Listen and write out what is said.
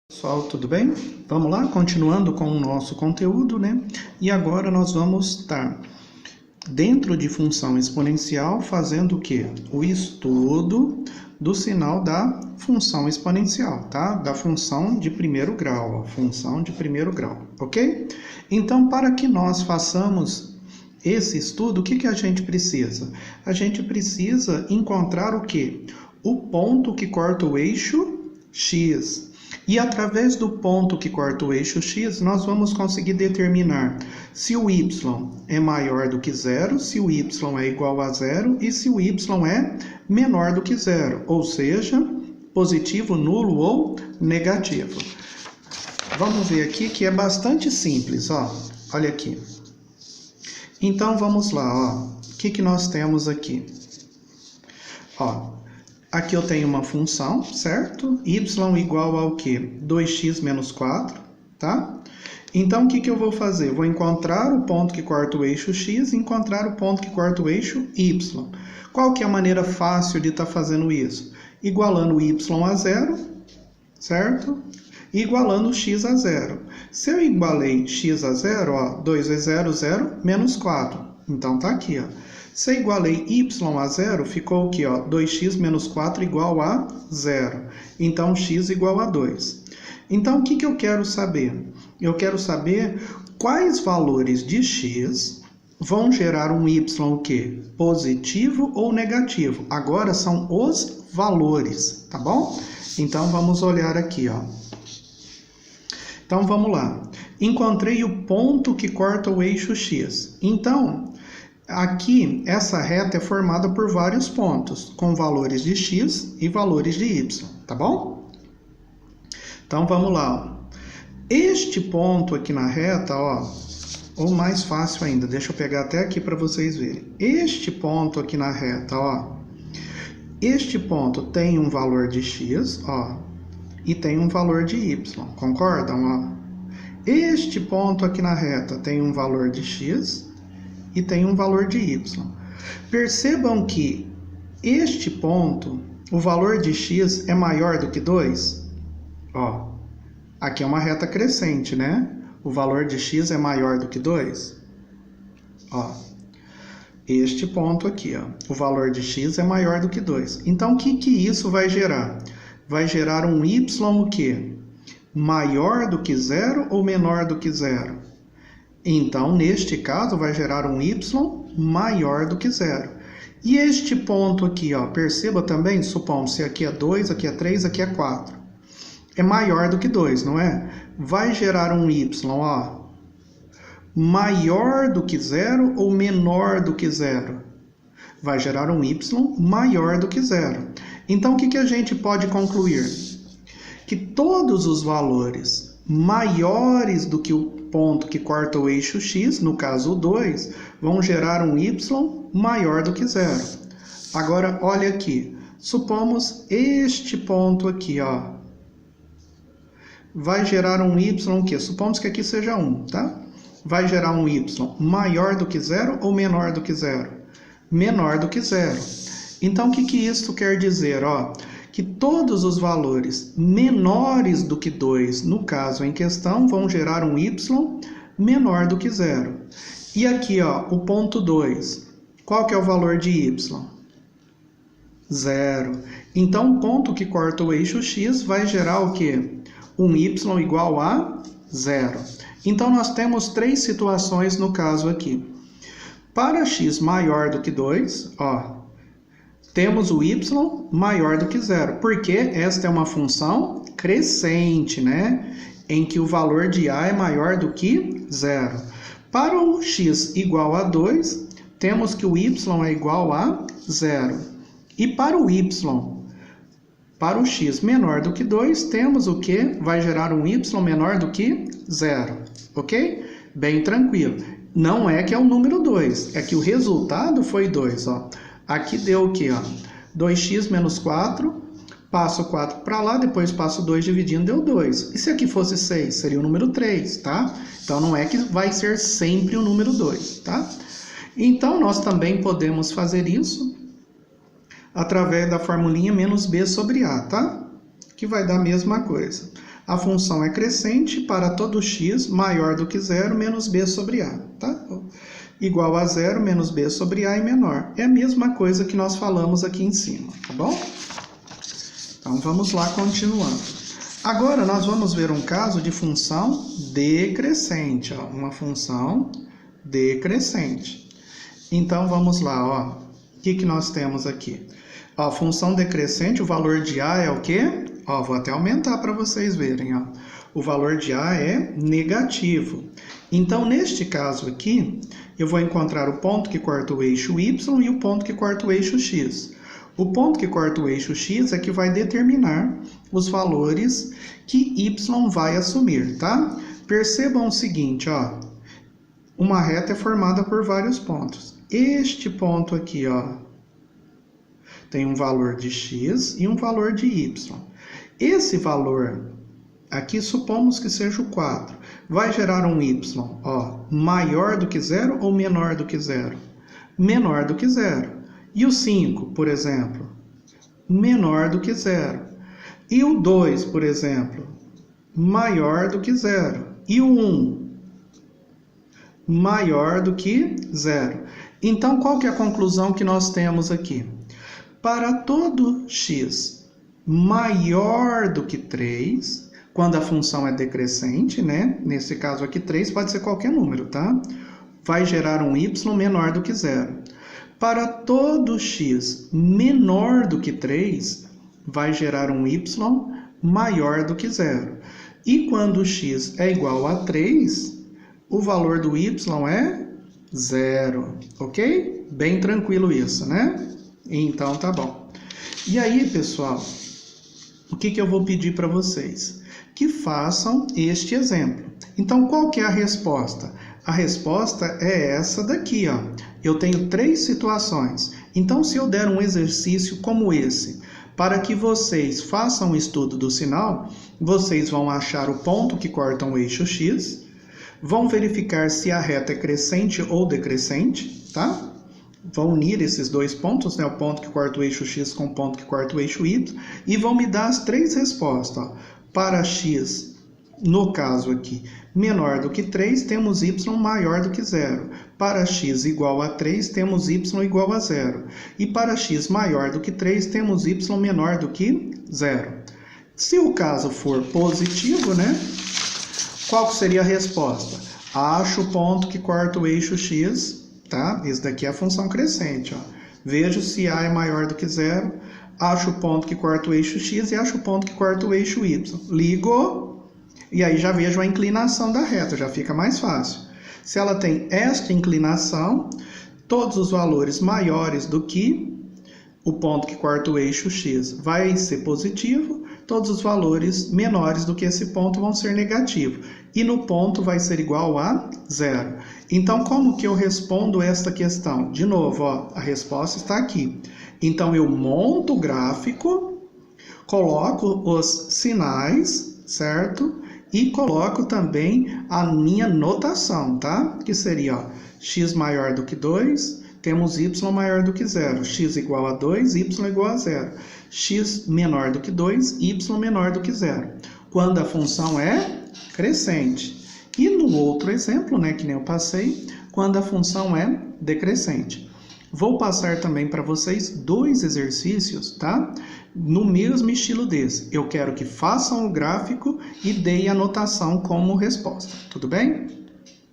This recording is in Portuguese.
Pessoal, tudo bem? Vamos lá, continuando com o nosso conteúdo, né? E agora nós vamos estar dentro de função exponencial fazendo o quê? O estudo do sinal da função exponencial, tá? Da função de primeiro grau, ó, função de primeiro grau, ok? Então, para que nós façamos esse estudo, o que a gente precisa? A gente precisa encontrar o quê? O ponto que corta o eixo x. E através do ponto que corta o eixo x, nós vamos conseguir determinar se o y é maior do que zero, se o y é igual a zero e se o y é menor do que zero, ou seja, positivo, nulo ou negativo. Vamos ver aqui que é bastante simples, ó. Olha aqui. Então vamos lá, ó. O que nós temos aqui? Ó. Aqui eu tenho uma função, certo? Y igual ao quê? 2x menos 4, tá? Então, o que eu vou fazer? Vou encontrar o ponto que corta o eixo x e encontrar o ponto que corta o eixo y. Qual que é a maneira fácil de estar fazendo isso? Igualando o y a zero, certo? E igualando o x a zero. Se eu igualei x a zero, ó, 2 vezes 0, 0, menos 4. Então, tá aqui, ó. Se eu igualei y a zero, ficou aqui, ó, 2x menos 4 igual a zero. Então, x igual a 2. Então, o que eu quero saber? Eu quero saber quais valores de x vão gerar um y o quê? Positivo ou negativo. Agora são os valores, tá bom? Então, vamos olhar aqui, ó. Então, vamos lá. Encontrei o ponto que corta o eixo x. Então, aqui, essa reta é formada por vários pontos, com valores de x e valores de y, tá bom? Então, vamos lá. Ó. Este ponto aqui na reta, ó, ou mais fácil ainda, deixa eu pegar até aqui para vocês verem. Este ponto aqui na reta, ó, este ponto tem um valor de x, ó, e tem um valor de y, concordam? Ó? Este ponto aqui na reta tem um valor de x e tem um valor de y. Percebam que este ponto, o valor de x é maior do que 2. Ó, aqui é uma reta crescente, né? O valor de x é maior do que 2. Ó, este ponto aqui, ó, o valor de x é maior do que 2. Então, o que isso vai gerar? Vai gerar um y o quê? Maior do que 0 ou menor do que 0? Então, neste caso, vai gerar um y maior do que 0. E este ponto aqui, ó, perceba também, supomos se aqui é 2, aqui é 3, aqui é 4. É maior do que 2, não é? Vai gerar um y, ó, maior do que 0 ou menor do que 0? Vai gerar um y maior do que 0. Então, o que a gente pode concluir? Que todos os valores maiores do que o ponto que corta o eixo x, no caso o 2, vão gerar um y maior do que 0. Agora, olha aqui. Supomos este ponto aqui, ó, vai gerar um y o quê? Supomos que aqui seja 1, tá? Vai gerar um y maior do que 0 ou menor do que 0? Menor do que 0. Então, o que isso quer dizer? Ó, que todos os valores menores do que 2, no caso em questão, vão gerar um y menor do que 0. E aqui, ó, o ponto 2, qual que é o valor de y? 0. Então, o ponto que corta o eixo x vai gerar o quê? Um y igual a 0. Então, nós temos três situações no caso aqui. Para x maior do que 2, ó, temos o y maior do que 0, porque esta é uma função crescente, né? Em que o valor de a é maior do que 0. Para o x igual a 2, temos que o y é igual a 0. E para o x menor do que 2, temos o que? Vai gerar um y menor do que 0, ok? Bem tranquilo. Não é que é o número 2, é que o resultado foi 2, ó. Aqui deu o quê? Ó? 2x menos 4, passo 4 para lá, depois passo 2 dividindo, deu 2. E se aqui fosse 6? Seria o número 3, tá? Então, não é que vai ser sempre o número 2, tá? Então, nós também podemos fazer isso através da formulinha menos b sobre a, tá? Que vai dar a mesma coisa. A função é crescente para todo x maior do que zero menos b sobre a, tá? Igual a zero menos b sobre a e menor. É a mesma coisa que nós falamos aqui em cima, tá bom? Então, vamos lá, continuando. Agora, nós vamos ver um caso de função decrescente, ó, uma função decrescente. Então, vamos lá, ó. O que nós temos aqui? Ó, função decrescente, o valor de a é o quê? Ó, vou até aumentar para vocês verem, ó. O valor de a é negativo. Então, neste caso aqui, eu vou encontrar o ponto que corta o eixo y e o ponto que corta o eixo x. O ponto que corta o eixo x é que vai determinar os valores que y vai assumir, tá? Percebam o seguinte, ó. Uma reta é formada por vários pontos. Este ponto aqui, ó, tem um valor de x e um valor de y. Esse valor aqui, supomos que seja o 4, vai gerar um y, ó, maior do que zero ou menor do que zero? Menor do que zero. E o 5, por exemplo? Menor do que zero. E o 2, por exemplo? Maior do que zero. E o 1? Maior do que zero. Então, qual que é a conclusão que nós temos aqui? Para todo x maior do que 3, quando a função é decrescente, né? Nesse caso aqui, 3 pode ser qualquer número, tá? Vai gerar um y menor do que zero. Para todo x menor do que 3, vai gerar um y maior do que zero. E quando x é igual a 3, o valor do y é zero, ok? Bem tranquilo isso, né? Então, tá bom. E aí, pessoal, o que eu vou pedir para vocês? Que façam este exemplo. Então, qual que é a resposta? A resposta é essa daqui, ó. Eu tenho 3 situações. Então, se eu der um exercício como esse, para que vocês façam o estudo do sinal, vocês vão achar o ponto que corta o eixo x, vão verificar se a reta é crescente ou decrescente, tá? Vão unir esses dois pontos, né? O ponto que corta o eixo x com o ponto que corta o eixo y, e vão me dar as 3 respostas, ó. Para x, no caso aqui, menor do que 3, temos y maior do que zero. Para x igual a 3, temos y igual a zero. E para x maior do que 3, temos y menor do que zero. Se o caso for positivo, né? Qual seria a resposta? Acho o ponto que corta o eixo x, tá? Isso daqui é a função crescente, ó. Vejo se a é maior do que zero. Acho o ponto que corta o eixo x e acho o ponto que corta o eixo y. Ligo, e aí já vejo a inclinação da reta, já fica mais fácil. Se ela tem esta inclinação, todos os valores maiores do que o ponto que corta o eixo x vai ser positivo, todos os valores menores do que esse ponto vão ser negativos. E no ponto vai ser igual a zero. Então, como que eu respondo esta questão? De novo, ó, a resposta está aqui. Então, eu monto o gráfico, coloco os sinais, certo? E coloco também a minha notação, tá? Que seria, ó, x maior do que 2, temos y maior do que zero. X igual a 2, y igual a zero. X menor do que 2, y menor do que zero. Quando a função é crescente. E no outro exemplo, né, que nem eu passei, quando a função é decrescente. Vou passar também para vocês 2 exercícios, tá? No mesmo estilo desse. Eu quero que façam o gráfico e deem a anotação como resposta. Tudo bem?